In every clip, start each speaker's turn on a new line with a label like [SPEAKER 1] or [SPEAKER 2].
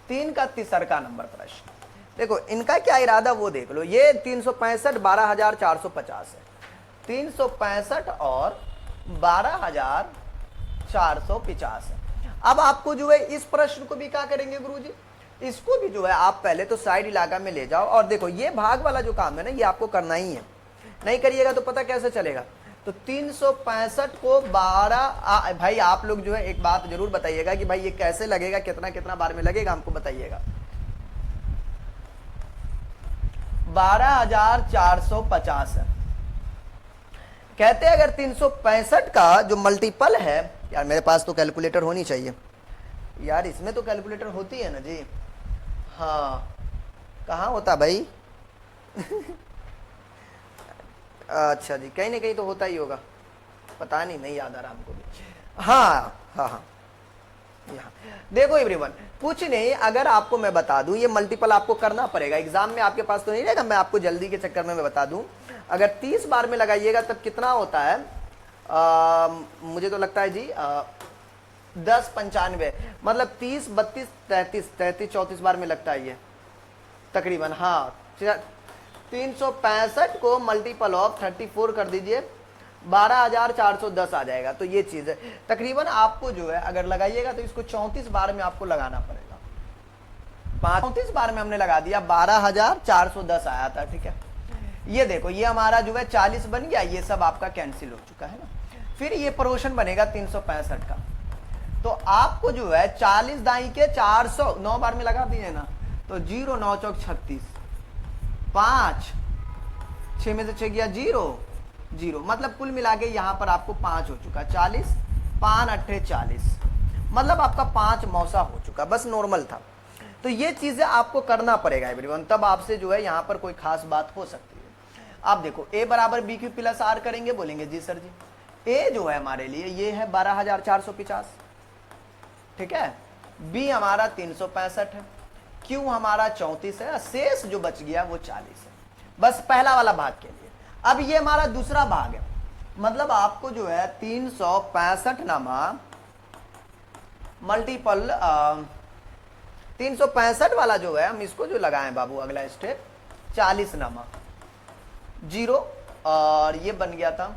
[SPEAKER 1] 3 का तीसरा नंबर प्रश्न। देखो इनका क्या इरादा वो देख लो, ये 365 12,450 है, 365 और 12,450 है। अब आपको जो है इस प्रश्न को भी क्या करेंगे गुरुजी, इसको भी जो है आप पहले तो साइड इलाका में ले जाओ, और देखो ये भाग वाला जो काम है ना ये आपको करना ही है, नहीं करिएगा तो पता कैसे चलेगा। तो 365 को 12, भाई आप लोग जो है एक बात जरूर बताइएगा कि भाई ये कैसे लगेगा, कितना कितना बार में लगेगा हमको बताइएगा। 12,450 है, कहते हैं अगर 365 का जो मल्टीपल है, यार मेरे पास तो कैलकुलेटर होनी चाहिए यार, इसमें तो कैलकुलेटर होती है ना जी, हाँ कहाँ होता भाई अच्छा जी, कहीं ना कहीं तो होता ही होगा, पता नहीं याद आ रहा हमको भी। हाँ हाँ हाँ, यहाँ देखो एवरीवन, कुछ नहीं, अगर आपको मैं बता दूं ये मल्टीपल आपको करना पड़ेगा, एग्जाम में आपके पास तो नहीं रहेगा, मैं आपको जल्दी के चक्कर में मैं बता दूं, अगर 30 बार में लगाइएगा तब कितना होता है, मुझे तो लगता है जी 1095, मतलब 30 32 33 33 34 बार में लगता है ये तकरीबन। हाँ 365 को मल्टीपल ऑफ 34 कर दीजिए, 12,410 आ जाएगा। तो ये चीज है तकरीबन, आपको जो है अगर लगाइएगा तो इसको 34 बार में आपको लगाना पड़ेगा, 34 बार में हमने लगा दिया, 12,410 आया था, ठीक है। ये देखो ये हमारा जो है 40 बन गया, ये सब आपका कैंसिल हो चुका है ना। फिर ये पोर्शन बनेगा 365 का, तो आपको जो है 40 दाई के 409 बार में लगा दिए ना, तो 0 9 चौक 36, 5 6 में से 6 गया 0 0, मतलब कुल मिला के यहाँ पर आपको 5 हो चुका, 40 5 8 40, मतलब आपका 5 मौसा हो चुका, बस नॉर्मल था। तो ये चीजें आपको करना पड़ेगा एवरीवन, तब आपसे जो है यहाँ पर कोई खास बात हो सकती है। आप देखो a बराबर बी क्यू प्लस आर करेंगे, बोलेंगे जी सर जी, a जो है हमारे लिए ये है 12,450, ठीक है, b हमारा 365 है, q हमारा 34 है, शेष जो बच गया वो 40 है, बस पहला वाला भाग के लिए। अब ये हमारा दूसरा भाग है, मतलब आपको जो है 365 नामा मल्टीपल 365 वाला जो है हम इसको जो लगाएं बाबू, अगला स्टेप 40 नामा 0, और ये बन गया था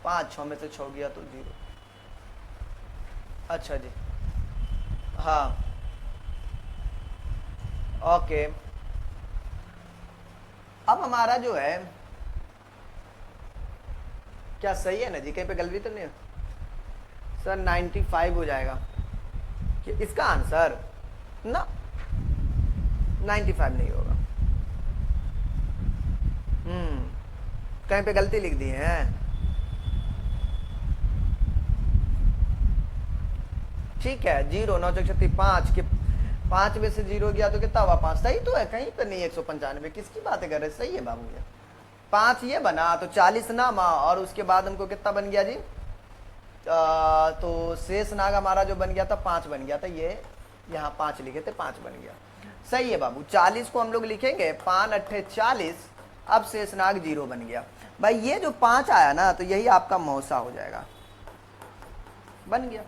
[SPEAKER 1] 5 6 में से 6 गया तो 0, अच्छा जी हाँ ओके। अब हमारा जो है क्या सही है ना जी, कहीं पे गलती तो नहीं है सर, 95 हो जाएगा कि इसका आंसर ना 95 नहीं होगा, कहीं पे गलती लिख दी है, ठीक है 0 9 36 5 के 5 में से 0 गया तो कितना हुआ 5, सही तो है, कहीं पे नहीं 195, किसकी बातें कर रहे, सही है बाबू ये 5 ये बना, तो 40 नामा, और उसके बाद हमको कितना बन गया जी, तो शेष नाग हमारा जो बन गया था 5 बन गया था, ये यहाँ 5 लिखे थे 5 बन गया, सही है बाबू। 40 को हम लोग लिखेंगे 5 8 40, अब शेष नाग 0 बन गया भाई, ये जो 5 आया ना तो यही आपका मौसा हो जाएगा, बन गया।